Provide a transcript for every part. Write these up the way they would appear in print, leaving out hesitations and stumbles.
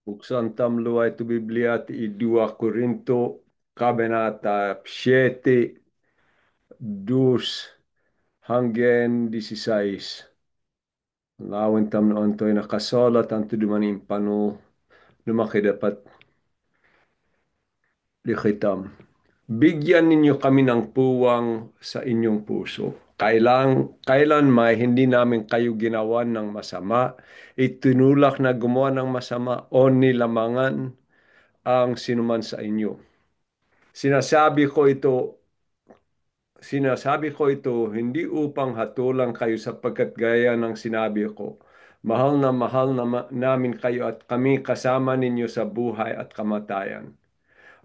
Buksan tamluay tu Biblia ti 2 Korinto kabanata 7, 2 hanggang 16. Lawin tam noon to'y nakasalat ang tudumaning pano lumaki dapat likitam. Bigyan ninyo kami ng puwang sa inyong puso. Kailan may hindi namin kayo ginawan ng masama, itinulak na gumawa ng masama o nilamangan ang sinuman sa inyo. Sinasabi ko ito Sinasabi ko ito hindi upang hatulang kayo sapagkat gaya ng sinabi ko, mahal na namin kayo at kami kasama ninyo sa buhay at kamatayan.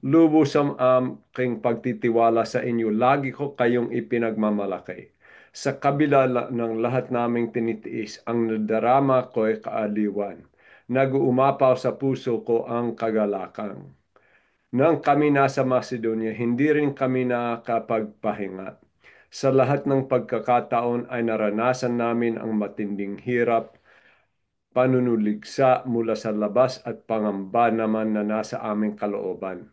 Lubos ang aking pagtitiwala sa inyo, lagi ko kayong ipinagmamalaki. Sa kabila ng lahat naming tinitiis, ang nadarama ko'y kaaliwan. Nag-uumapaw sa puso ko ang kagalakan. Nang kami nasa Macedonia, hindi rin kami nakapagpahinga. Sa lahat ng pagkakataon ay naranasan namin ang matinding hirap, panunuligsa mula sa labas at pangamba naman na nasa aming kalooban.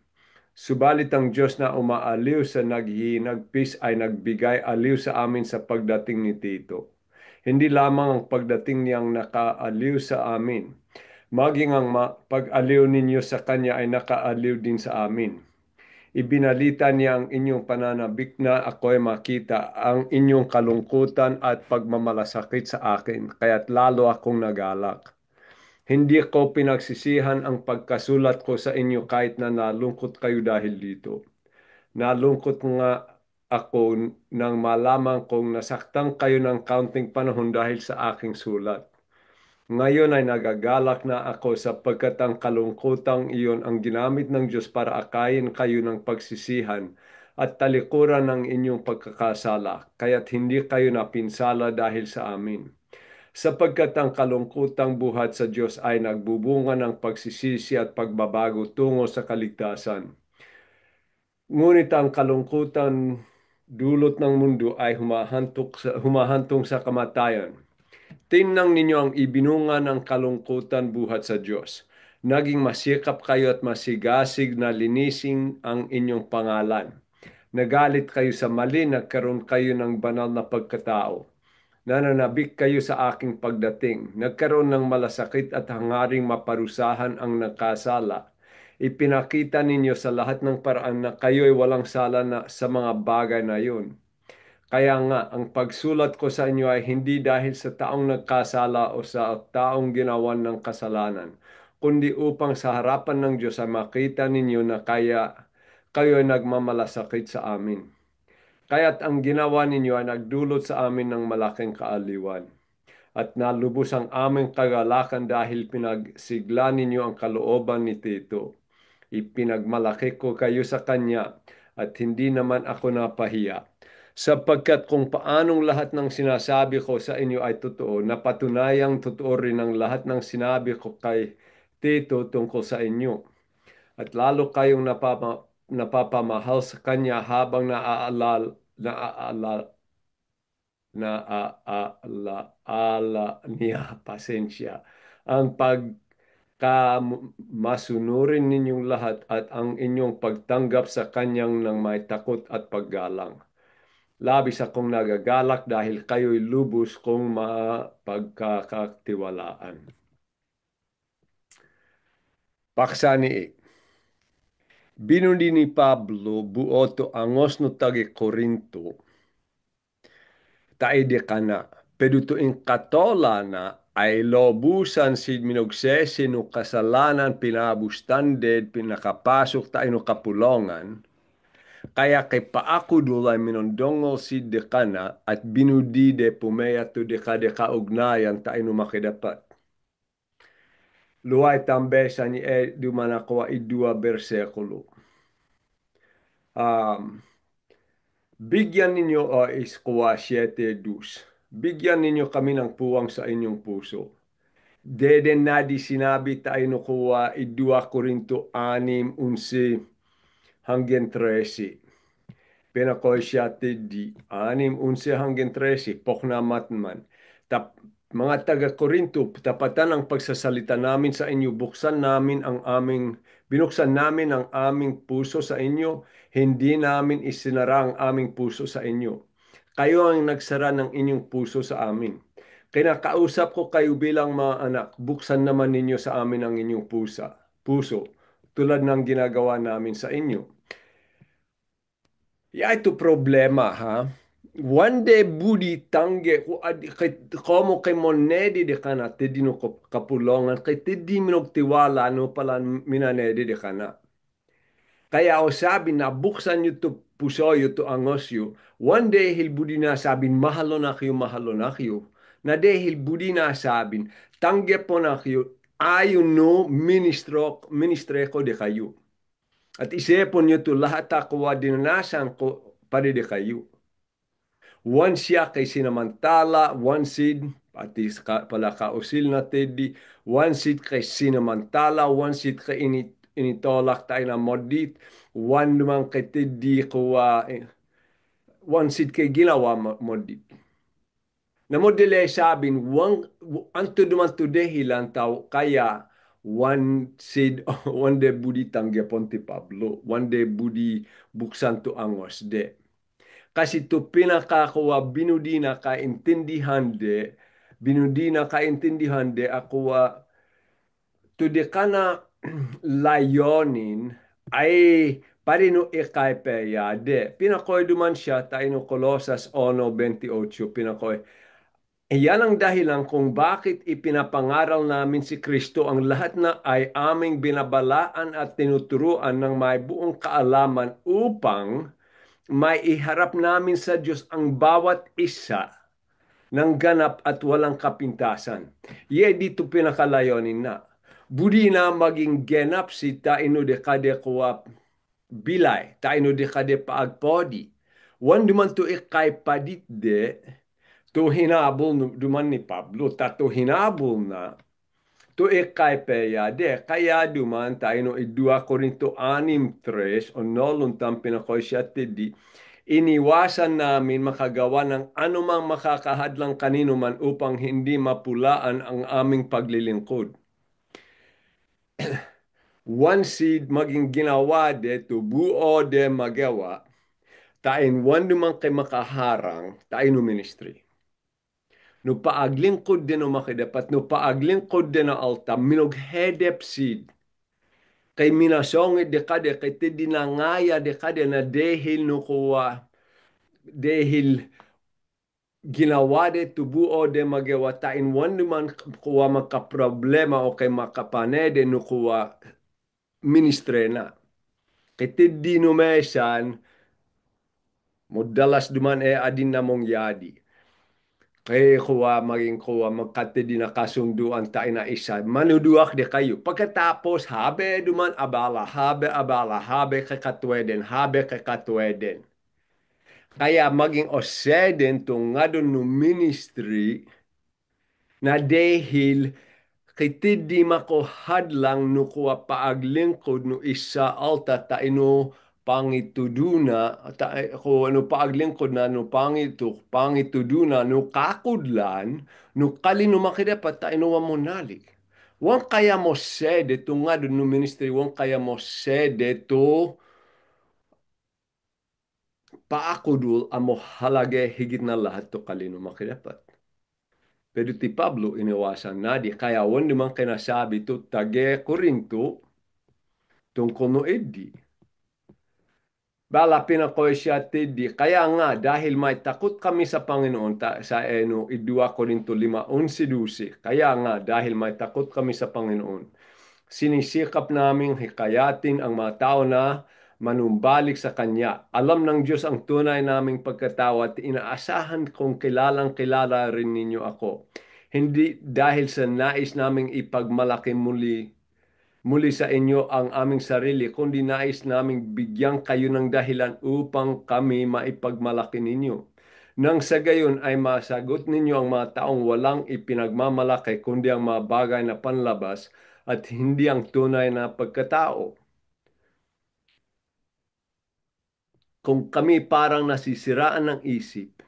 Subalit ang Diyos na umaaliw sa naghihinagpis ay nagbigay aliw sa amin sa pagdating ni Tito. Hindi lamang ang pagdating niyang nakaaliw sa amin, maging ang pag-aliw ninyo sa Kanya ay nakaaliw din sa amin. Ibinalita niya ang inyong pananabik na ako'y makita ang inyong kalungkutan at pagmamalasakit sa akin, kaya't lalo akong nagalak. Hindi ko pinagsisihan ang pagkasulat ko sa inyo kahit na nalungkot kayo dahil dito. Nalungkot nga ako nang malaman kong nasaktan kayo ng kaunting panahon dahil sa aking sulat. Ngayon ay nagagalak na ako sapagkat ang kalungkutang iyon ang ginamit ng Diyos para akayin kayo ng pagsisihan at talikuran ng inyong pagkakasala, kaya't hindi kayo napinsala dahil sa amin. Sapagkat ang kalungkutang buhat sa Diyos ay nagbubunga ng pagsisisi at pagbabago tungo sa kaligtasan. Ngunit ang kalungkutan dulot ng mundo ay humahantong sa kamatayan. Tingnan ninyo ang ibinunga ng kalungkutan buhat sa Diyos. Naging masikap kayo at masigasig na linisin ang inyong pangalan. Nagalit kayo sa mali, nagkaroon kayo ng banal na pagkatao. Nananabik kayo sa aking pagdating. Nagkaroon ng malasakit at hangaring maparusahan ang nakasala. Ipinakita ninyo sa lahat ng paraan na kayo'y walang sala na sa mga bagay na yun. Kaya nga, ang pagsulat ko sa inyo ay hindi dahil sa taong nagkasala o sa taong ginawan ng kasalanan, kundi upang sa harapan ng Diyos ay makita ninyo na kayo ay nagmamalasakit sa amin. Kaya't ang ginawa ninyo ay nagdulot sa amin ng malaking kaaliwan. At nalubos ang aming kagalakan dahil pinagsigla ninyo ang kalooban ni Tito. Ipinagmalaki ko kayo sa kanya at hindi naman ako napahiya. Sapagkat kung paanong lahat ng sinasabi ko sa inyo ay totoo, napatunayang totoo rin ang lahat ng sinabi ko kay Tito tungkol sa inyo. At lalo kayong napapamahal sa kanya habang naaala niya pasensya. Ang pagkamasunurin ninyong lahat at ang inyong pagtanggap sa kanyang ng may takot at paggalang. Labis akong nagagalak dahil kayo'y lubos kong mapagkakatiwalaan. Paksa ni Binundi ni Pablo buoto angos no tagi Korinto taide kana. Peduto in katola na ay lobusan si minugsesi no kasalanan pinabustanded pinakapasok tayo no kapulongan. Kaya kay paako dulay minondongol si dekana at binudi de pumeya to deka ugnayan tayo no makidapat. Luay tambe sa ni dumanakwa idua bersekulo. Um, Bigyan ninyo o iskwa 7:2. Bigyan ninyo kami ng puwang sa inyong puso. Deden na di sinabi tayo no kuwa idua Korinto 6:11 hanggang 13. Pinakoy siya di 6:11 hanggang 13 pokna matman. Tap Mga taga-Korinto, tapatan ang pagsasalita namin sa inyo, binuksan namin ang aming puso sa inyo, hindi namin isinara ang aming puso sa inyo. Kayo ang nagsara ng inyong puso sa amin. Kinakausap ko kayo bilang mga anak, buksan naman ninyo sa amin ang inyong puso, tulad ng ginagawa namin sa inyo. Ya ito problema ha. Wande budi tangge ko komo kay monedi de kana te dino kapulongan kay te di minog tiwala no pala minanedi de kana. Kaya o sabi na buksan nyo to puso yu to angos yu. One day hilbudi na sabin mahalo na kayo. Na dahil budi na sabin tangge po na kayo ayon no ministre ko de kayo. At isipon nyo to lahat ako dinanasan ko pare de kayo. One siya kay sinamantala, one seed, pati pala kausil na tedi, one seed kay sinamantala, one seed kay initolak tayo na modit, one naman kay tedi ko, one seed kay ginawa modit. Na modele sabin, anto duman to dehilan tao, kaya one seed, one de budi tangge ponti Pablo, one de budi buksan to angos de. Kasi to pinakakuha binudi na kaintindihan de ako to de kana layonin ay parino ikay peya de pinakoy duman siya tayo Kolosas 1:28 pinakoy. Iyan ang dahilan kung bakit ipinapangaral namin si Kristo ang lahat na ay aming binabalaan at tinuturuan ng may buong kaalaman upang may iharap namin sa Diyos ang bawat isa ng ganap at walang kapintasan. Ye dito pinakalayonin na. Budi na maging ganap si taino de kade kuwa bilay, taino de kade paagpodi. Wan duman to ikay padit de, to hinabol duman ni Pablo, tato hinabol na, to ikay peya de, kaya duman tayo no idua Korinto 6:3 o noluntam pinakoy siya tidi, iniwasan namin makagawa ng anumang makakahadlang kanino man upang hindi mapulaan ang aming paglilingkod. One seed maging ginawa de to buo de magawa, tain one dumang kay makaharang, tain no ministry. No paaglingkod din no makidapat, no paaglingkod din na alta, minog hedep seed. Kay minasongit de kade, kay ti dinangaya de kade na dehil no kuwa, dehil ginawa de tubuo de magawa tain one man kuwa makaproblema o kay makapanede no kuwa ministre na. Kay tiddi no mesan, modalas duman adin na mong yadi. Kaya kuwa maging kuwa magkatidi na kasunduan tayo na isa. Manuduak de kayo. Pagkatapos, habe duman abala, habe kakatweden. Kaya maging oseden tong nga doon no ministry na dahil kiti di mako hadlang no kuwa paaglingkod no isa alta taino pangituduna ko no paaglingkod na no pangituduna no kakudlan no kalino makidapat taino mamonali. Wan kaya mo sede to nga doon no ministry, wan kaya mo sede to paakudul amo halage higit na lahat to kalino makidapat. Pero ti Pablo iniwasan na di kaya wan naman kinasabi to tage Korinto tungkol no eddi. Bala pinakoy siya tiddi. Kaya nga dahil may takot kami sa Panginoon sa 2 Korinto 5:11. Kaya nga dahil may takot kami sa Panginoon, sinisikap naming hikayatin ang mga tao na manumbalik sa Kanya. Alam ng Diyos ang tunay naming pagkatao at inaasahan kong kilalang kilala rin ninyo ako. Hindi dahil sa nais naming ipagmalaki muli sa inyo ang aming sarili, kundi nais naming bigyan kayo ng dahilan upang kami maipagmalaki ninyo. Nang sa gayon ay masagot ninyo ang mga taong walang ipinagmamalaki, kundi ang mga bagay na panlabas at hindi ang tunay na pagkatao. Kung kami parang nasisiraan ng isip,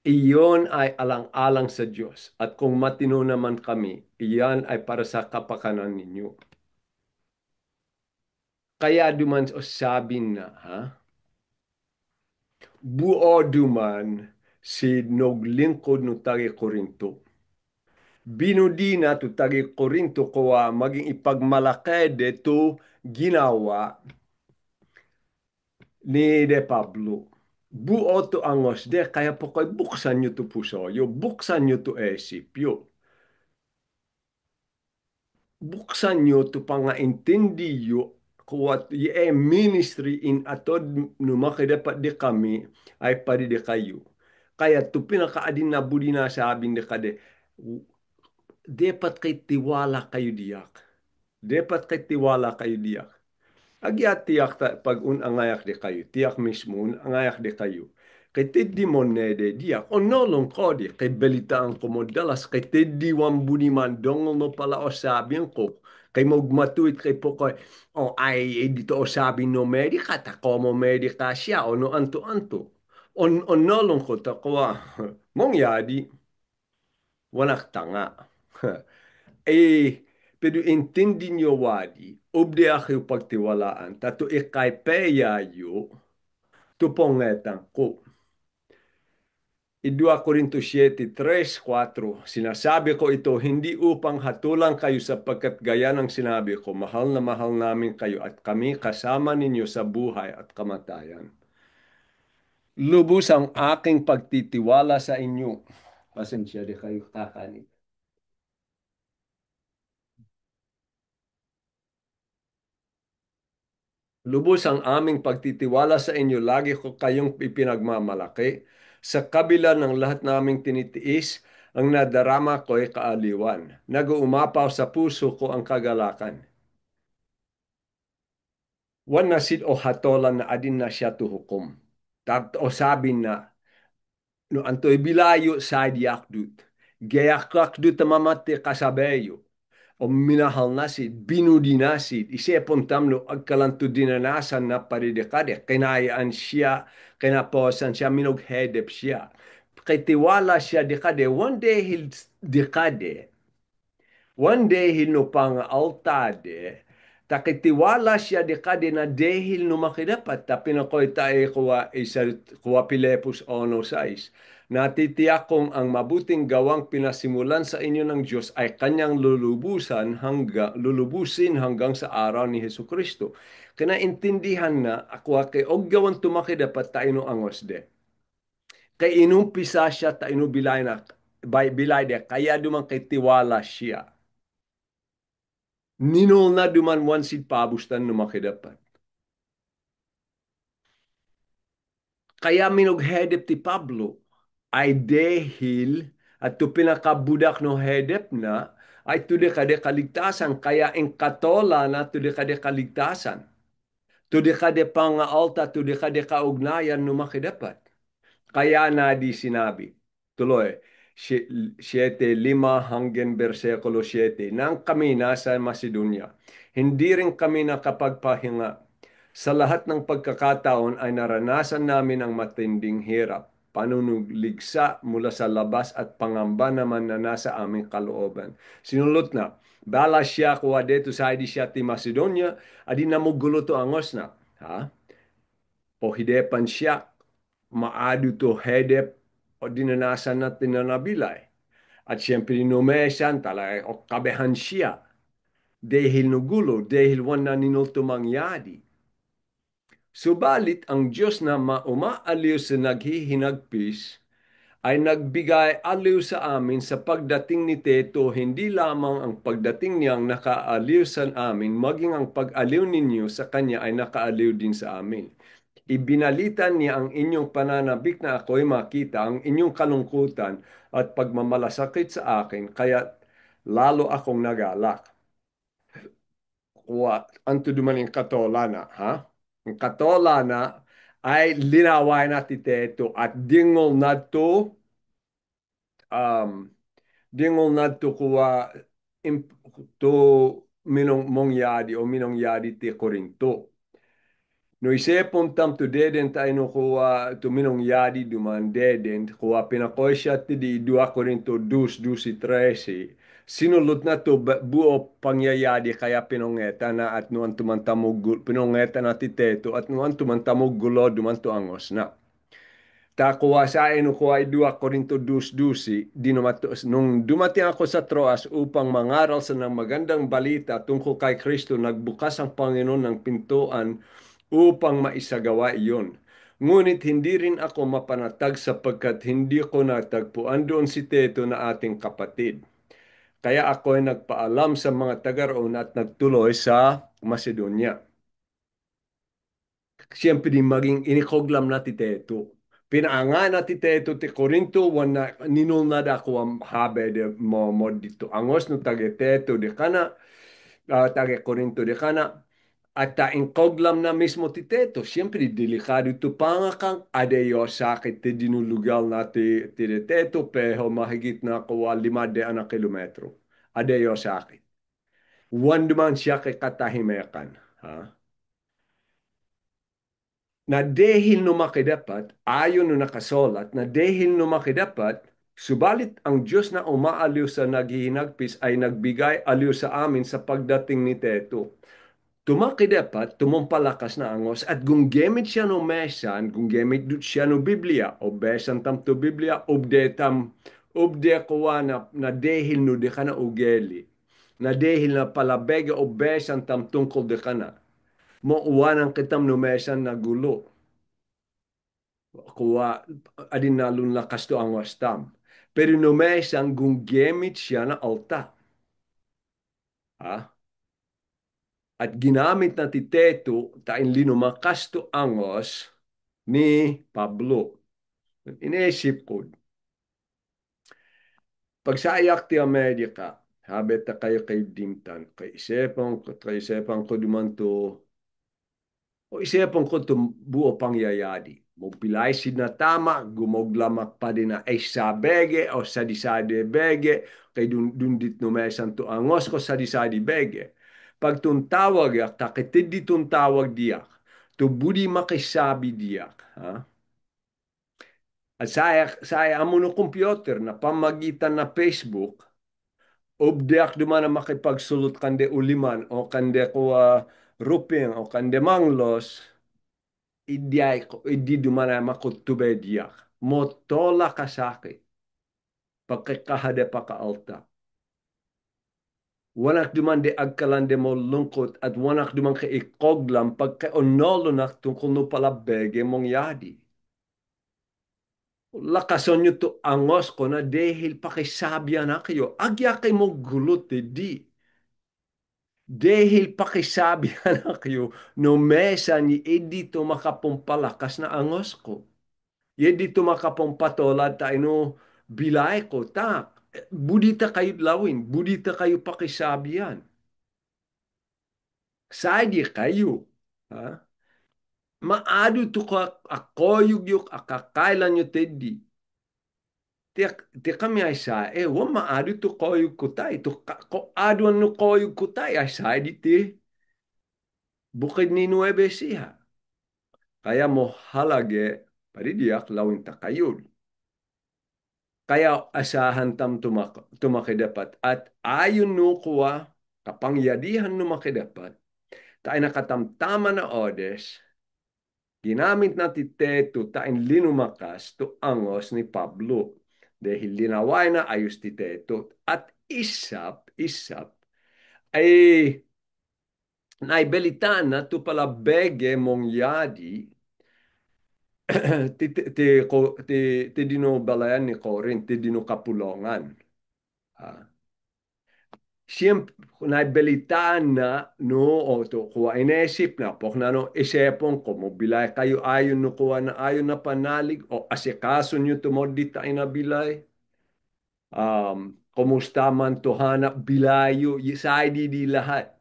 Iyon ay alang-alang sa Diyos. At kung matino naman kami, iyan ay para sa kapakanan ninyo. Kaya duman o sabi na, ha? Buo duman si noglingkod no tagi Korinto. Binudi na to tagi Korinto kuwa maging ipagmalaki deto ginawa ni De Pablo. Buo to angos de kaya po ko'y buksan nyo to puso yo, buksan nyo to isip yo. Buksan nyo to pangaintindiyo kuwat ye ministry in atod no makidapat di kami ay pari di kayo. Kaya to pinakaadin na budi na sabing di kade, dapat kay tiwala kayo diyak. Dapat kay tiwala kayo diyak. Agya tiyak pag unangayak di kayo, tiyak mismo unangayak di kayo. Kay teddy mo nede diyak, o nolong ko di, kay balitaan ko mo dalas, kay teddy wambuni man dongol no pala o sabihin ko, kay magmatuit kay po ko, o ay dito o sabi no medika, tako mo medika siya, o no anto-anto. O nolong ko, takwa, mong yadi, wanak tanga. Eh, pero intindi nyo wadi, ubdi ako pagtiwalaan, tato ikay peyayo, tupongetan ko. I-2 Corinto 7:3-4, sinasabi ko ito hindi upang hatulang kayo sapagkat gaya ng sinabi ko, mahal na mahal namin kayo at kami kasama ninyo sa buhay at kamatayan. Lubos ang aking pagtitiwala sa inyo. Pasensya di kayo kakanin. Lubos ang aming pagtitiwala sa inyo, lagi ko kayong ipinagmamalaki. Sa kabila ng lahat naming tinitiis, ang nadarama ko ay kaaliwan. Nag-uumapaw sa puso ko ang kagalakan. Wan nasid o hatolan na adin na siya tuhukom. O sabi na, no antoy bilayo sa diakdut. Gayakakdut mamate kasabeyo. O minahal nasid, binudi nasid, isepon tamno agkalanto dinanasan na paridekade, kinayaan siya, kinaposan siya, minughedep siya. Kay tiwala siya dekade, one day he'll dekade, one day he'll no pang altade, takitiwala siya dekade na dahil no makidapat, tapi na ko'y tae kuwa Pilepus 1:6. Natitiyak kong ang mabuting gawang pinasimulan sa inyo ng Diyos ay kanyang lulubusin hanggang sa araw ni Hesus Kristo. Kinaintindihan na ako kay og gawan tumaki dapat tayo no angos de. Kay inumpisa siya tayo bilay na bilay de kaya dumang kay tiwala siya. Ninol na duman wansid pabustan no makidapat. Kaya minughedep ti Pablo ay dahil at to pinakabudak no hedep na ay tude kade kaligtasan kaya in katola na tude kade kaligtasan. Tude kade pangaalta tude kade kaugnayan no makidapat. Kaya na di sinabi. Tuloy. 7:5 hanggang versikulo 7. Nang kami nasa Macedonia, hindi rin kami nakapagpahinga. Sa lahat ng pagkakataon ay naranasan namin ang matinding hirap, panunugligsa mula sa labas at pangamba naman na nasa aming kalooban. Sinulot na, bala siya kuha dito sa di siya ti Macedonia, adi namugulo to angos na. Ha? O hidepan siya, maadu to hedep, o dinanasan na tinanabilay. At siyempre numesan talaga o kabehan siya dahil nugulo, dahil wan na ninulto mangyadi. Subalit ang Diyos na umaaliw sa naghihinagpis ay nagbigay aliw sa amin sa pagdating ni Teto, hindi lamang ang pagdating niyang nakaaliw sa amin, maging ang pag-aliw ninyo sa kanya ay nakaaliw din sa amin. Ibinalita niya ang inyong pananabik na ako'y makita, ang inyong kalungkutan at pagmamalasakit sa akin, kaya lalo akong nagalak. Anto duman yung katolana, ha? Ang katolana ay linaway na titeto at dingol na to, um, dingol na to kuwa to minong mongyadi o minong yadi ti Korinto. No isepon tam to deden tayo no kuwa tuminong yadi duman deden kuwa pinakoy siya ti di 2 Korinto 2:12-13 sinulot na to buo pangyayadi kaya pinongeta na at nuan tumantamog pinongeta na ti teto at nuan tumantamog gulo duman to angos na. Ta kuwasain ko ay 2 Korinto 2:12 nung dumating ako sa Troas upang mangaral sa ng magandang balita tungkol kay Kristo, nagbukas ang Panginoon ng pintuan upang maisagawa iyon. Ngunit hindi rin ako mapanatag sapagkat hindi ko natagpuan doon si Teto na ating kapatid. Kaya ako ay nagpaalam sa mga taga-roon at nagtuloy sa Macedonia. Siyempre din maging inikoglam na ti Teto. Pinaanga na ti Teto ti Korinto wana ninunad ako ang habe de mo dito. Angos no tage Teto de kana tage Korinto de kana at inkoglam na mismo ti Teto. Siyempre delikado ito pangakang adeyo sakit ti dinulugal na ti de Teto peho mahigit na ko 5 kilometro. Adeyo sakit. Wan duman siya kay katahimekan. Ha? Na dahil no makidapat, ayon no nakasolat, na dahil no makidapat, subalit ang Diyos na umaaliw sa naghihinagpis ay nagbigay aliw sa amin sa pagdating ni Teto. Tumakidapat, tumumpalakas na angos, at kung gamit siya no mesan, kung gamit siya no Biblia, o besan tam to Biblia, obde kuwa na dahil no de kana ugeli, na dahil na palabega o besan tam tungkol de kana, mo uwanang kitam no mesan na gulo kuwa adin nalun lakas to ang wastam. Pero no may isang gunggemit siya na alta. Ha? At ginamit na ti Teto tain linumakas to angos ni Pablo. Inesip ko, pagsayak ti Amerika, habet ta kayo kay Dimtan, kay isepang ko dumanto o isipon ko buo pangyayari. Mobilay na tama, gumoglamak pa din na ay sabege o sadisade bege, kay dundit no may santo angos ko sadisade bege. Pag tuntawag yak, takitid di tuntawag diyak, to budi makisabi diyak. Ha? At saya amo no computer na pamagitan na Facebook, obdiak duman na makipagsulot kande uliman o kande ko ruping o kande manglos, idi dumana makutubediak. Motola kasaki. Pagkakahade pa ka alta. Wanak duman de agkalande mo lungkot at wanak duman ka ikoglam pagkaonolo na tungkol no palabege mong yadi. Lakason nyo to angos ko na dahil pakisabya na kayo. Agya kay mo gulot di. Dahil pakisabya na kayo no mesa ni edito makapumpalakas na angos ko. Ye dito makapong patolad tayo no bilay ko, tak. Budita kayo lawin, budita kayo pakisabihan. Sadi kayo. Ha? Maado to ka akoyog yung akakailan nyo tedi. Ti kami ay sa, wa maado to koyog ko tayo. To ko aduan no koyog ko tayo ay sa di ti. Bukid ni Nueve Ecija. Kaya mo halage, paridiyak lawin ta kayo. Kaya asahan tam tumakidapat at ayon no kuwa kapangyadihan no makidapat tayo nakatamtama na odes ginamit na ti Teto tayo linumakas to angos ni Pablo dahil linaway na ayos ti Teto at isap ay naibelitan na to pala bege mong yadi ti dino balayan ni Corinth ti dino kapulongan. Ah. Siyempre, naibalitaan na, no, o to, kuha inesip na, pok na no, isepong ko, mobilay kayo ayon no, kuha na ayon na panalig, o asikaso nyo tumodit tayo na bilay. Kumusta man to hanap bilayo, sa di lahat.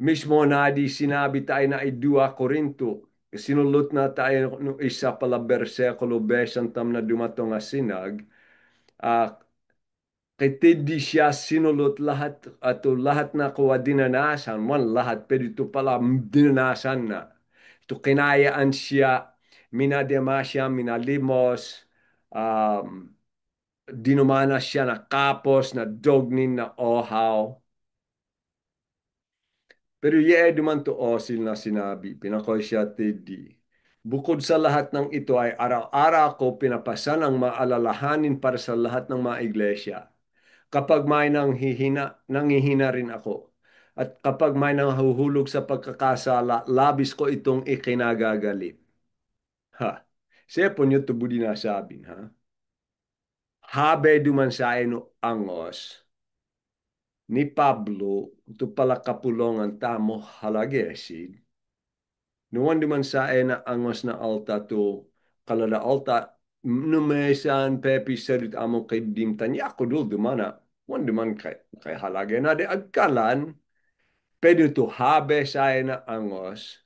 Mismo na di sinabi tayo na idua Korinto, sinulot na tayo no, isa pala bersekulo besan tam na dumatong nga sinag, Kay siya sinulot lahat ato lahat na kuha dinanasan, man lahat pero ito pala dinanasan na. Ito kinayaan siya, minadema siya, minalimos, um, dinumana siya na kapos, na dognin, na ohaw. Pero duman to osil na sinabi, pinakoy siya tidi. Bukod sa lahat ng ito ay araw-araw ko pinapasan ang maalalahanin para sa lahat ng mga iglesia. Kapag may nanghihina rin ako. At kapag may nanghuhulog sa pagkakasala, labis ko itong ikinagagalit. Ha? Siya po niyo to budi nasabing, ha? Habe duman sa ino angos ni Pablo, ito pala kapulongan tamo halagesid. Nuwan duman sa ina angos na alta to kalada alta numesan pepi sedut amo kay dimtan ya ko dul dumana. Wan duman kay halage na de agkalan. Pwede to habe sa ina angos.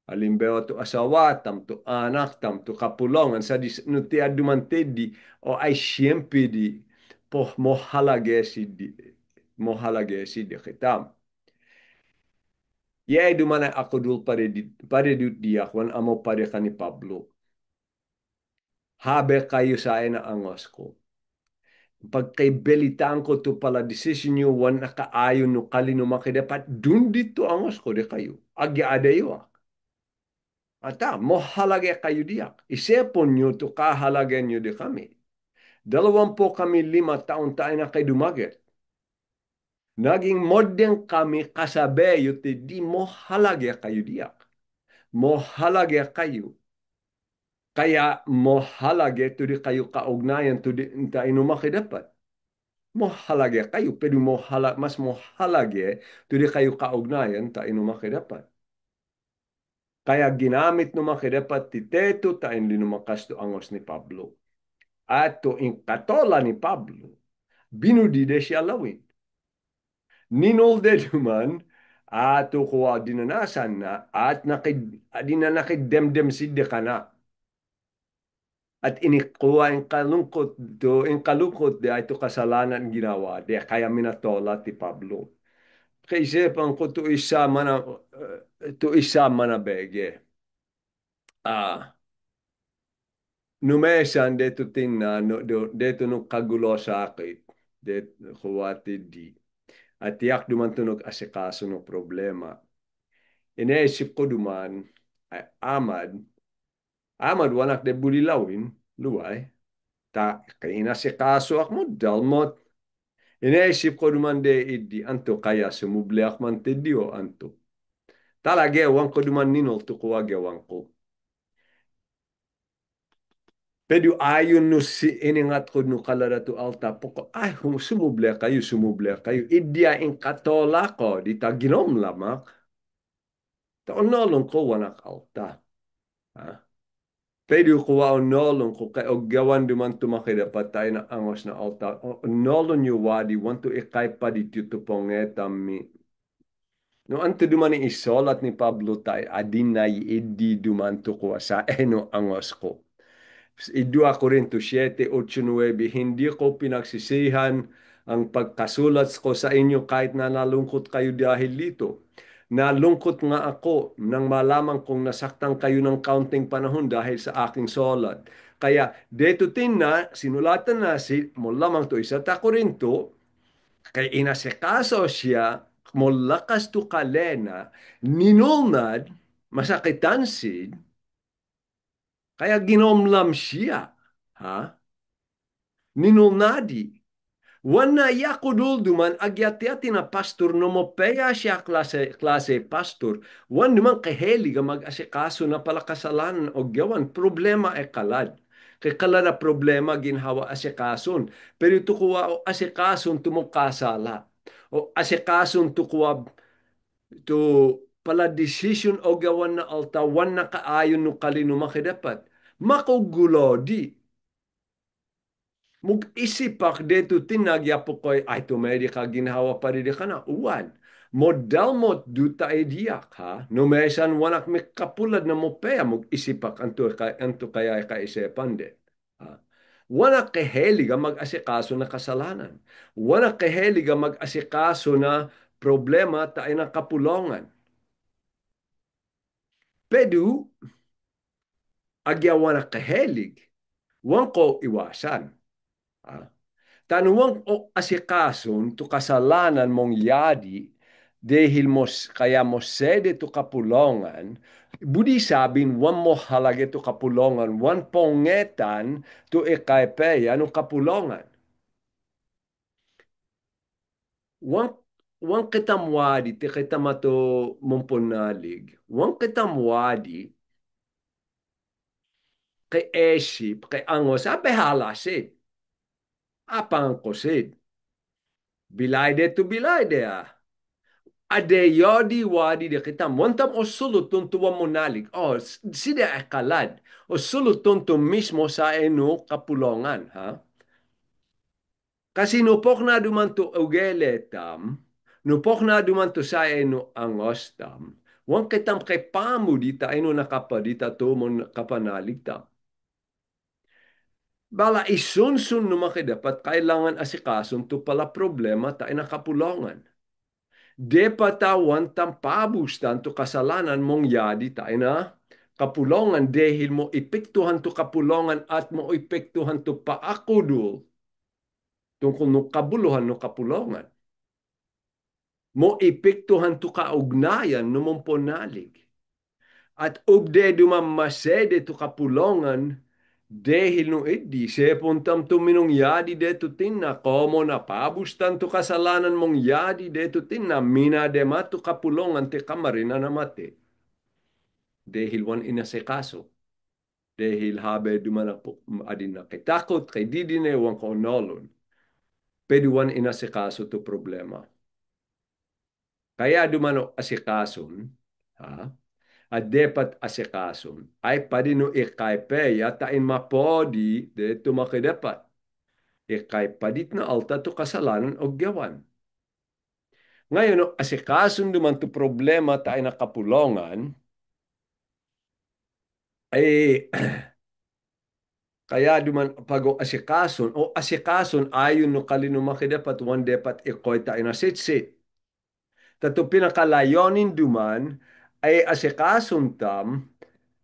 Halimbawa to asawa, tam to anak, tam to kapulongan sa no ti adumantedi o ay siyempre di po mohalagesi di kitam. Ye dumana ako dul pare di akwan amo pare ka ni Pablo. Habe kayo sa ina angos ko. Pagkaibelitaan ko to pala decision nyo wan nakaayon no kalino makidapat dun dito angos ko de kayo. Agya adayo. Ata, mohalage kayo diyak. Isipon nyo to kahalaga nyo di kami. 25 taon tayo na kay dumaget. Naging modern kami kasabi ti di mohalage kayo diyak. Mohalage kayo. Kaya mohalage to di kayo kaugnayan to di tayo makidapat. Mohalage kayo, pero mas mohalage to di kayo kaugnayan tayo makidapat. Kaya ginamit no makidapat ti teto tayo linumakas to angos ni Pablo. At to in katola ni Pablo, binudide siya lawin. Ninolde duman, ato kuwa dinanasan na, at dinanakidemdem sidde ka na. At inikuha in kalungkot de ito kasalanan ginawa, de kaya minatola ti Pablo. Kaisipan ko to isa mana bege. Numesan deto tingna, deto no kagulo sakit, deto kuwati di. At tiyak duman tunog asikaso no problema. Ineisip ko duman, ay Amad wanak de bulilawin, luway. Ta, kay inasikaso ak mo, dalmot. Ineisip ko duman de idi, anto kaya sumuble ak man te dio, anto. Talagewang ko duman ninol, tukuwa gewang ko. Pero ayon no si iningat ko no kalada to alta poko ay sumuble kayo idya in katola ko di ta ginom lamak ta onolong ko wanak alta ha pero ko wa onolong ko kay oggawan duman tumakida patay na angos na alta onolong you wadi want to ikay pa di to pongeta mi no anto duman ni isolat ni Pablo tay adin na idi duman to ko sa eno angos ko 2 Korinto 7:8-9, hindi ko pinagsisihan ang pagkasulat ko sa inyo kahit na nalungkot kayo dahil dito. Nalungkot nga ako nang malaman kong nasaktan kayo ng kaunting panahon dahil sa aking sulat. Kaya dito na, sinulatan na si mo lamang to isa ta Korinto, kay inasikaso siya, mo lakas to kalena, ninulnad, masakitan sid, kaya ginomlam siya. Ha? Ninulnadi. Wana yakudul duman agyati na pastor no mo peya siya klase pastor. Wan duman kaheli ga mag-asikaso na pala kasalanan o gawan. Problema e kalad. Kay kalad na problema ginhawa asikason. Pero ito kuwa o asikason tumukasala. O asikason tukuwa to pala decision o gawan na altawan na kaayon no kalino makidapat. Makugulo di. Mag-isipak deto tinagyapo ko'y ay tumedi ka ginhawa pa rin ka na. Uwan. Modal mo duta diyak ha. Numesan wanak may kapulad na mo paya mag-isipak anto kaya kaisipan de. Ha? Wala kahilig ang mag-asikaso na kasalanan. Wala kahilig ang mag-asikaso na problema tayo ng kapulongan. Pero, agyawan na kahilig, wang ko iwasan. Ah, Tanuang o asikason to kasalanan mong yadi dahil mo kaya mo sede to kapulongan, budi sabin wan mo halage to kapulongan, wan pongetan to ikaipeya no kapulongan. Wan wan kitamwadi ti kitamato mumpunalig. Wan kitamwadi kay esip kay angos ape halasid. Apang kosid. Bilayde to bilayde ah. Ade yodi wadi de kita montam o sulutun tuwa monalig. Oh, sida akalad. O sulutun tu mismo sa eno kapulongan, ha? Kasi nupok na dumanto ugele tam, nupok na dumanto sa eno angos tam, wang kitam kay pamu dita eno nakapadita to mon kapanalig tam. Bala isunsun numakid dapat kailangan asikasun to pala problema ta ina kapulongan. De patawan tampabus tanto kasalanan mong yadi tayo na kapulongan dahil mo ipektuhan to kapulongan at mo ipektuhan to paakudul tungkol no kabuluhan no kapulongan. Mo ipektuhan to kaugnayan no mong ponalig. At ubde dumamasede to kapulongan dahil no idi sepuntam to minong yadi deto tinna komo na pabustan to kasalanan mong yadi deto tinna mina demato kapulongan te kamarina na mate dahil wan inasekaso dahil habe dumana po adin na kay takot kay didine wan ko nolon pwede wan inasekaso to problema kaya dumano asikason ha at dapat asikason ay padino ikaipe yatain mapodi de tumakidapat ikay padit na alta to kasalanan o gawan. Ngayon, no, asikason duman to problema tayo na kapulongan, ay kaya duman pag asikason o asikason ayon no kalinumakidapat wan dapat ikoy tayo na sitsit. Tato pinakalayonin duman ay asikason tam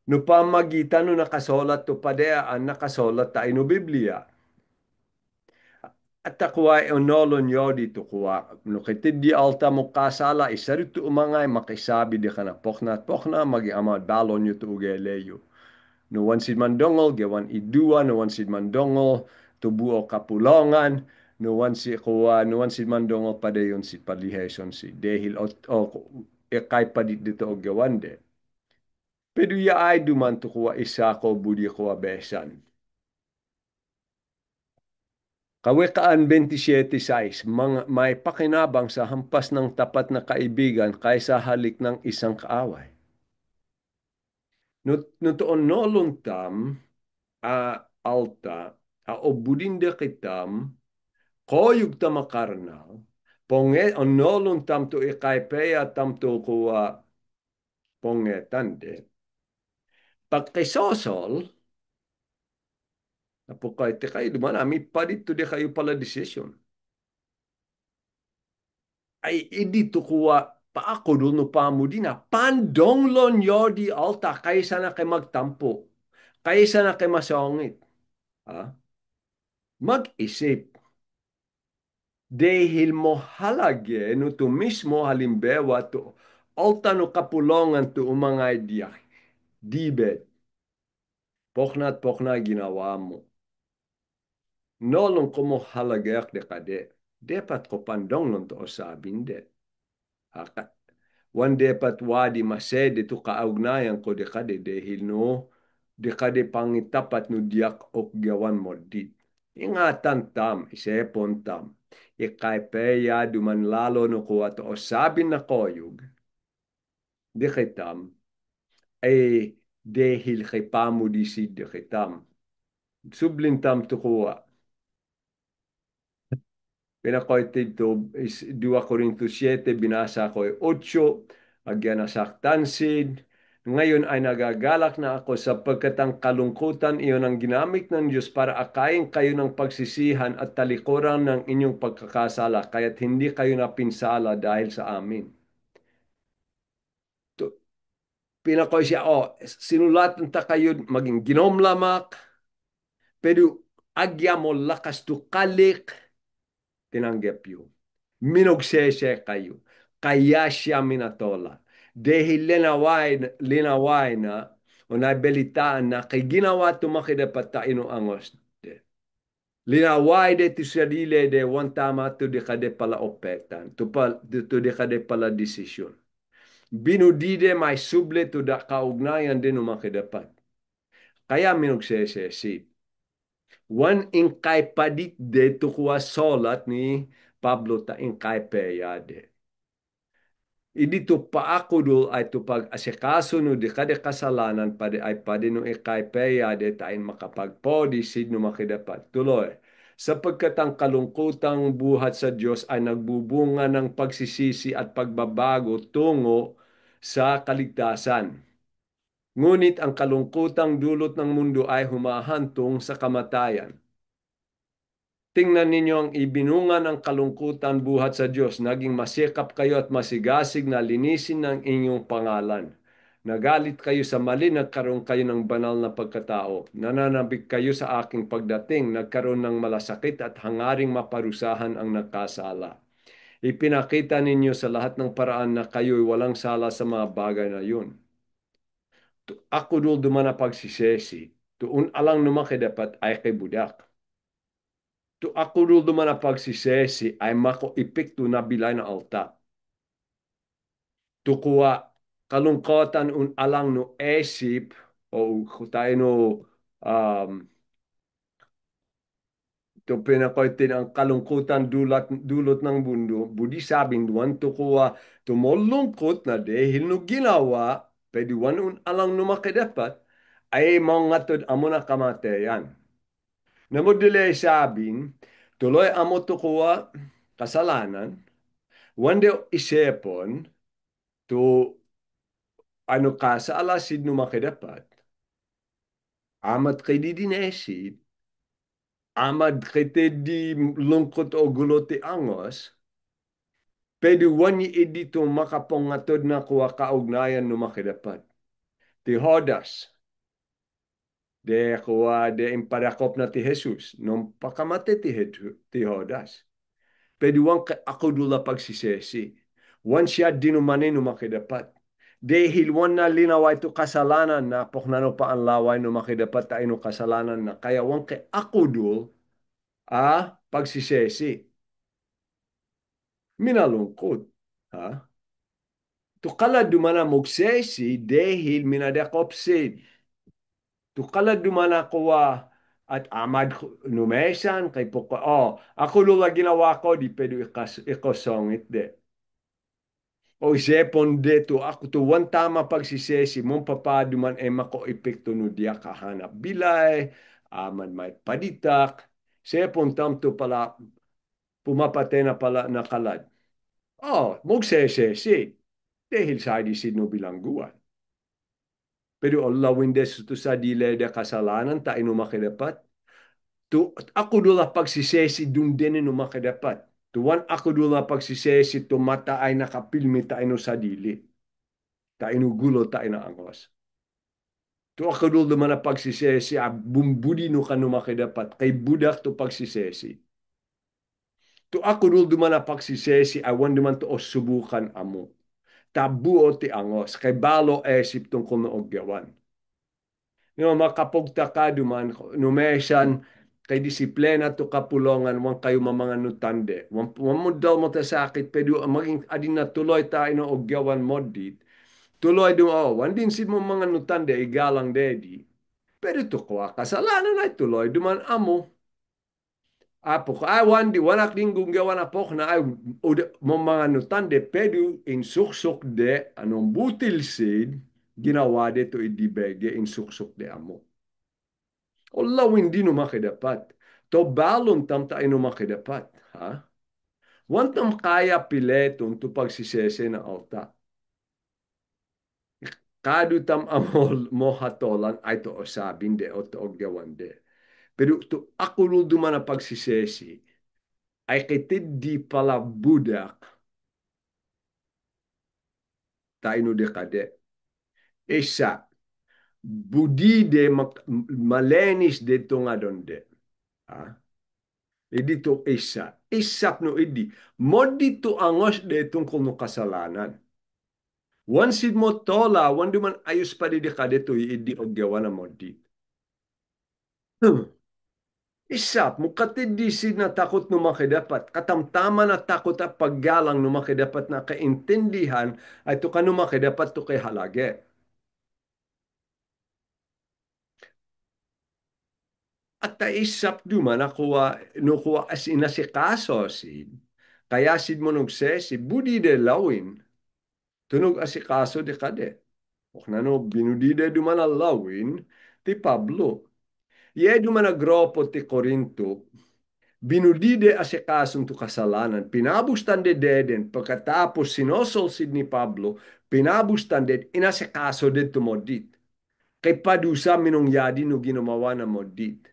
no pamagitan no nakasolat to padeaan nakasolat tayo no Biblia. At takuwa onolon yodi to kuwa no kitidi alta mo kasala isarito umangay makisabi di ka na pokna magi amad balon yu to ugeleyo. No one sid mandongol gewan idua no one sid mandongol tubuo kapulongan no one si kuwa no one sid mandongol padayon si paliheson si dehil o kay padit dito og gawan de. Pero ya ay duman to kuwa isa ko budi kuwa besan. Kawikaan 27:6, may pakinabang sa hampas ng tapat na kaibigan kaysa halik ng isang kaaway. Nutoon noluntam alta o budinde kitam koyug tamakarnal ponge onolontam to ikaipeya tam to kuwa pongetande. Pagkisosol, napukay te kayo dumanami pa dito de kayo pala decision. Ay idito kuwa paako doon no pamudina pandonglon yodi alta kaysa na kay magtampo kaysa na kay masongit ha? Mag-isip dahil mo halage no to mismo halimbewa to alta no kapulongan to umangay diyak dibet pokna ginawa mo nolong ko mo halagak de kade dapat ko pandonglon to osabin de wan dapat wadi masede to kaugnayan ko de kade dahil no de kade pangitapat no diak ok gawan mo dit. Ingatan tam, isepon tam. Ikay peya duman lalo no kuwa to o sabin na koyug. Di kitam ay dahil kay pamudisid di kitam. Sublintam to kuwa. Pinakoytid to is 2 Corintios 7 binasa ko 8 agyan nasaktansid Ngayon ay nagagalak na ako sapagkat ang kalungkutan iyon ang ginamit ng Diyos para akayin kayo ng pagsisihan at talikuran ng inyong pagkakasala, kaya't hindi kayo napinsala dahil sa amin. To, pinakoy siya, sinulatan ta kayo maging ginomlamak, pero agya mo lakas to kalik, tinanggap yun. Minugsese kayo. Kaya siya minatola. Dahil linaway na, o nabalitaan na, kay ginawa tumakidapat ta inuangos. Linaway de ti sarili de wan tama to di kade pala opetan, to di kade pala desisyon. Binudide may suble to da kaugnayan din umakidapat. Kaya minugsese. Wan ingkay padit de tukwa solat ni Pablo ta ingkay peyade. Idito pa ako dul ay tupag asikaso no di kada kasalanan pade ay pade no ikay peya de tain makapagpodi sid no makidapat. Tuloy. Sapagkat ang kalungkutang buhat sa Diyos ay nagbubunga ng pagsisisi at pagbabago tungo sa kaligtasan. Ngunit ang kalungkutang dulot ng mundo ay humahantong sa kamatayan. Tingnan ninyo ang ibinunga ng kalungkutan buhat sa Diyos. Naging masikap kayo at masigasig na linisin ng inyong pangalan. Nagalit kayo sa mali, nagkaroon kayo ng banal na pagkatao. Nananabik kayo sa aking pagdating, nagkaroon ng malasakit at hangaring maparusahan ang nagkasala. Ipinakita ninyo sa lahat ng paraan na kayo'y walang sala sa mga bagay na yun. Ako dul dumana pagsisesi, tuun alang numakidapat ay kay budak. Tu ako dul dumana pagsisesi ay mako epekto na bilay na alta. Tu kuwa kalungkotan un alang no esip o tayo no um, tu pinakoitin ang kalungkutan dulot ng mundo. Budi sabing duwan tu kuwa tumulungkot na dahil no ginawa pwede wan un alang no makidapat ay mga tod amo na kamatayan. Namudili sabing tuloy amo tu kuwa kasalanan. Wanda isipon to ano ka sa alasid no makidapat. Amat kay di dinesid, amad kay te di lungkot o guloti angos, pwede wani edito makapongatod na kuwa kaugnayan no makidapat. Ti Hodas, de kuwa de imparakop na ti Jesus, nung pakamate ti Hodas. Pwede wan ako dula pagsisesi. Wan siya dinumanin no makidapat. Dahil wan na linaway to kasalanan na poknano pa ang laway no makidapat tayo no kasalanan na. Kaya wan kay ako dul pagsisesi. Minalungkot. Ha? To kala dumana mogsesi dahil minadakop sid. To kala dumana kuwa at amad numesan kay poko. Ako lula ginawa ko di pedo ikosongit de. O isepon deto ako to one tama pagsisesi mong papaduman e mako epekto no dia kahanap bilay aman may paditak sepon tamto pala pumapate na pala nakalad. Magsesesi dahil sa di no bilangguan. Pero Allah windes to sa dile de kasalanan ta ino makidapat. Tu ako dula pagsisesi dun din ino makidapat. Tuwan ako dula pagsisesi to mata ay nakapilmi ta ino sa dili. Ta inugulo ta inaangos. To ako dul man na pagsisesi, bumbudi no kanu makidapat, kay budak to pagsisesi. To ako dul man na pagsisesi, awan duman to subukan amo. Tabuo ti angos, kay balo esip tungkol na ogyawan. Makapugta ka duman, numesan, kay disiplina to kapulongan, wan kayo mamanga nutande. Wan mo daw mo ta sakit, pero maging adin na tuloy tayo no ogyawan modit. Tuloy dum wan din si mo mga nutande igalang dedi. Pero to ko kasalanan ay tuloy duman amo. Apo ko ay wanak din gunggawan apok na ay mo mga nutande pedu in suksok de anong butil sid ginawa de to idibege in suksok de amo. Olaw hindi no makidapat. To balon tam tayo no makidapat. Ha? Wantam kaya pileton to pagsisese na alta. kadutam amol mohatolan ay to osabin de o to ogyawan de. Pero to ako duman na pagsisesi ay kitid di pala budak tayo de kade. Isa, budi de malenis de to nga donde. Ha? Idi to isa. Isak no idi. Mo dito angos de tungkol no kasalanan. Wansid mo tola, wando man ayos pa di kade to idi ogyawan na mo di. Isap, mukatid di si na takot no makidapat. Katamtama na takot at paggalang no makidapat na kaintindihan ay to ka no makidapat to kay halage. At ta isap duman nakuha, no kuha as inasikaso sid. Kaya sid mo si budi de lawin. Tunog asikaso de kade. O na no, binudi de duman a lawin, ti Pablo. Ye duman a grupo ti Corinto, binudide asikason to kasalanan, pinabustan de deden, pagkatapos sinosolsid ni Pablo, pinabustan de inasikaso de tumodit. Kay padusa minong yadi no ginawa na modit.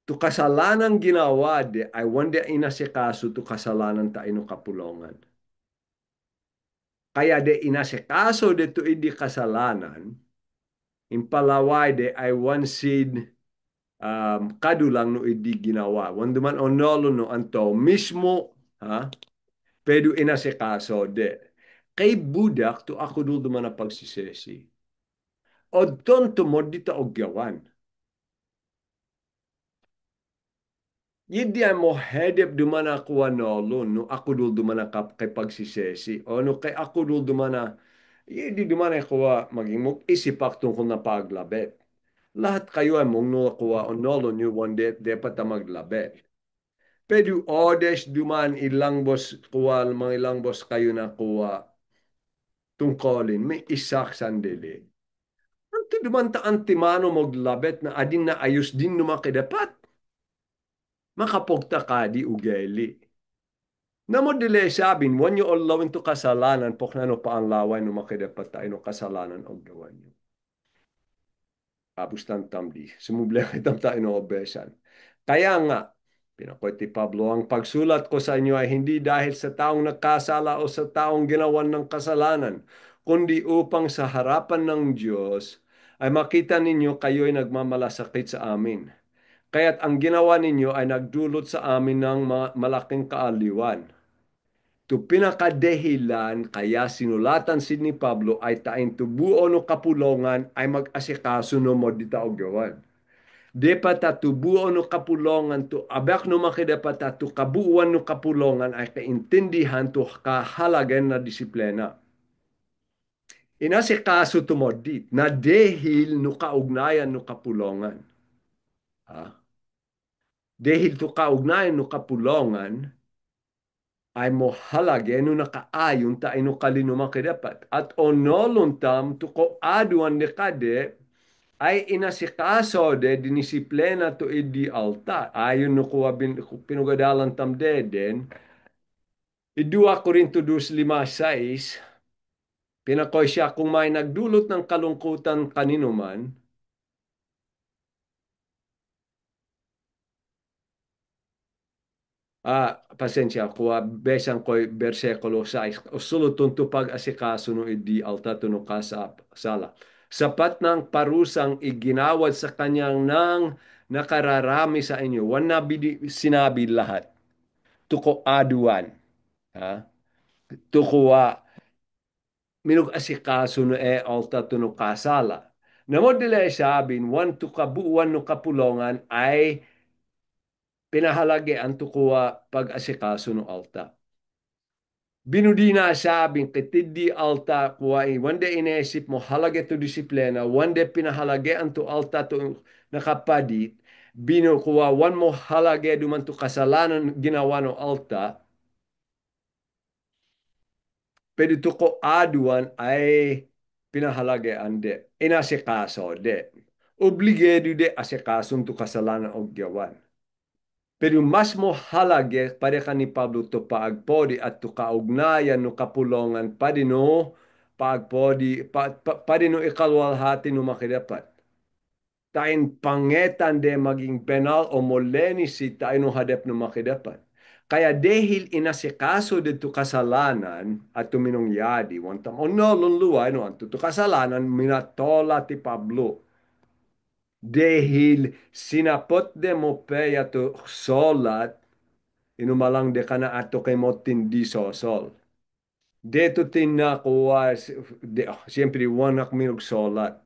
To kasalanan ginawa de ay wanda inasikaso to kasalanan ta ino kapulongan. Kaya de inasikaso de to idi kasalanan, impalaway de ay wansid kadulang no idi ginawa. Wando man onolo no anto mismo ha pero inasikaso de. Kay budak to ako dul duman na pagsisesi. O tonto mo dito og gawan. Yidi mo hedep duman ako anolo no ako dul duman na kay pagsisesi. O no kay ako dul duman na yidi duman ako maging mo isipak tungkol na paglabet. Lahat kayo ay mong no ako onolo nyo one day dapat maglabet. Pero odes duman ilang bos kuwa, mga ilang bos kayo na kuwa tungkolin, may isak sandili. Anto duman ta antimano moglabet na adin na ayos din numakidapat. Makapogta ka di ugeli. Namo dili sabin, when you all lawin to kasalanan, pok na no pa ang laway numakidapat tayo no kasalanan og gawan nyo. Abustan tamdi. Sumuble kitam tayo no obesan. Kaya nga, pinakoy ti Pablo, ang pagsulat ko sa inyo ay hindi dahil sa taong nagkasala o sa taong ginawan ng kasalanan, kundi upang sa harapan ng Diyos ay makita ninyo kayo'y nagmamalasakit sa amin. Kaya't ang ginawa ninyo ay nagdulot sa amin ng malaking kaaliwan. To pinakadehilan kaya sinulatan si ni Pablo ay tain tubuo no kapulongan ay mag-asikaso no mo dita og gawan. Dapat tubuo no kapulongan to abak no makidapat to kabuuan no kapulongan ay kaintindihan to kahalagan na disiplina. Inasikaso to mo dit na dehil no kaugnayan no kapulongan. Ha? Dehil to kaugnayan no kapulongan ay mohalage no nakaayon ta ino kalino makidapat. At onolontam to ko aduan de kade ay inasikaso de dinisiplena to idi alta. Ayon no kuwa pinugadalan tam deden, idua Korinto 2:5-6, pinakoy siya kung may nagdulot ng kalungkutan kanino man, pasensya, kuha besang ko'y bersekulo 6. O sulutun to pag-asikaso no idi alta to no sala. Sapat ng parusang iginawad sa kanyang nang nakararami sa inyo. Wan na sinabi lahat. Tuko aduan. Ha? Tuko minug asikaso no alta to no kasala. Namo dila sabin, wan to kabuuan no kapulongan ay pinahalagi ang tukuha pag-asikaso no alta. Binudina sabing kitidi alta kuha wande inesip mo halage to disiplina, wande pinahalage ang to alta to nakapadit, bino kuha wan mo halage duman to kasalanan ginawa no alta, pero to ko aduan ay pinahalage ande, inasikaso de. Obligado de asikason to kasalanan og gawan. Pero mas mo halage para ka ni Pablo to paagpodi at to kaugnayan no kapulongan pa no pagpodi padi no ikalwalhati no makidapat. Tain pangetan de maging penal o moleni si tayo no hadap no makidapat. Kaya dahil inasikaso dito kasalanan at tuminong yadi, wantam o no lunluwa, no, ang tuto kasalanan, minatola ti Pablo. Dahil sinapot de mo pe ato solat, inumalang de kana ato kay mo tindi sosol. Deto tinakuha, siyempre wanak minog solat.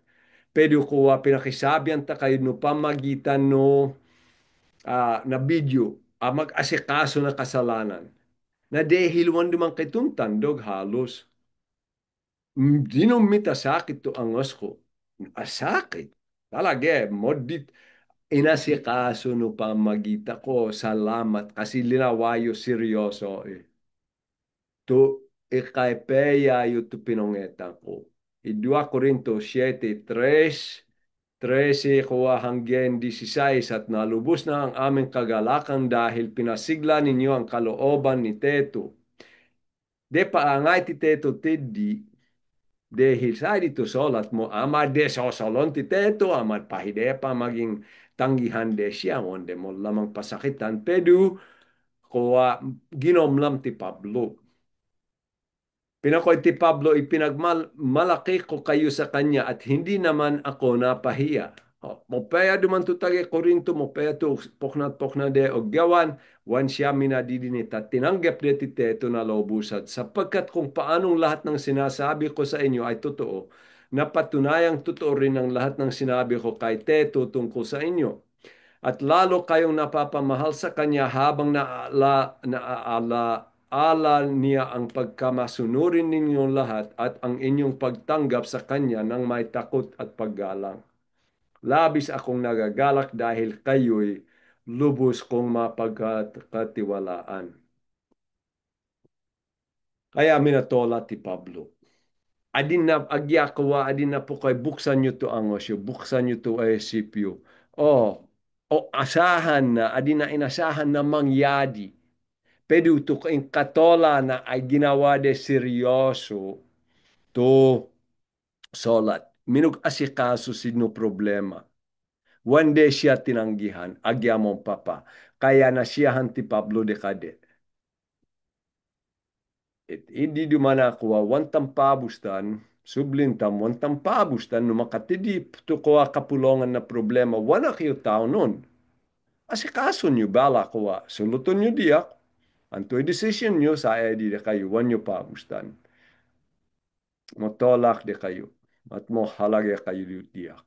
Pero kuha pinakisabihan ta kayo no pamagitan no na video mag-asikaso na kasalanan. Na dahil wan dumang kituntan dog halos. Di no mitasakit to angos ko. Asakit. Talaga modit inasikaso no pamagita ko. Salamat kasi linawayo seryoso eh. To ikaipeya yu tu pinongetan ko. I 2 Corinto 7:3 13 kuha hanggang 16 at nalubos na ang aming kagalakan dahil pinasigla ninyo ang kalooban ni Teto. De paangay ti Teto tiddi dahil sa dito solat mo amad de sosolon ti Teto amad pahide pa maging tanggihan de siya onde mo lamang pasakitan pedu kuha ginomlam ti Pablo. Pinakoy ti Pablo, ipinagmalaki ko kayo sa kanya at hindi naman ako napahiya. Mopaya duman to tage Korinto, mopaya to poknat de og gawan, wan siya minadidinit at tinanggap de ti Teto na lobusat sapagkat kung paanong lahat ng sinasabi ko sa inyo ay totoo, napatunayang totoo rin ang lahat ng sinabi ko kay Teto tungkol sa inyo. At lalo kayong napapamahal sa Kanya habang naala niya ang pagkamasunurin ninyong lahat at ang inyong pagtanggap sa Kanya ng may takot at paggalang. Labis akong nagagalak dahil kayo'y lubos kong mapagkatiwalaan. Kaya minatola ti Pablo. Adin na agyakawa, adin na po kay buksan nyo to ang osyo, buksan nyo to ay sipyo. O asahan na, adin na inasahan na mangyadi. Pero to kay katola na ay ginawa de seryoso to solat. Minug asikaso sino problema. One day siya tinanggihan, agyamong papa. Kaya na siyahan ti Pablo de Cade. Hindi dumana kuwa wantam pabustan, sublintam wantam pabustan no makatidi to kuwa kapulongan na problema wana kayo tao nun. Asikaso nyo bala kuwa suluton nyo diyak antoy decision nyo sa edi de kayo wanyo pabustan. Motolak de kayo at mo halage kayo diyak.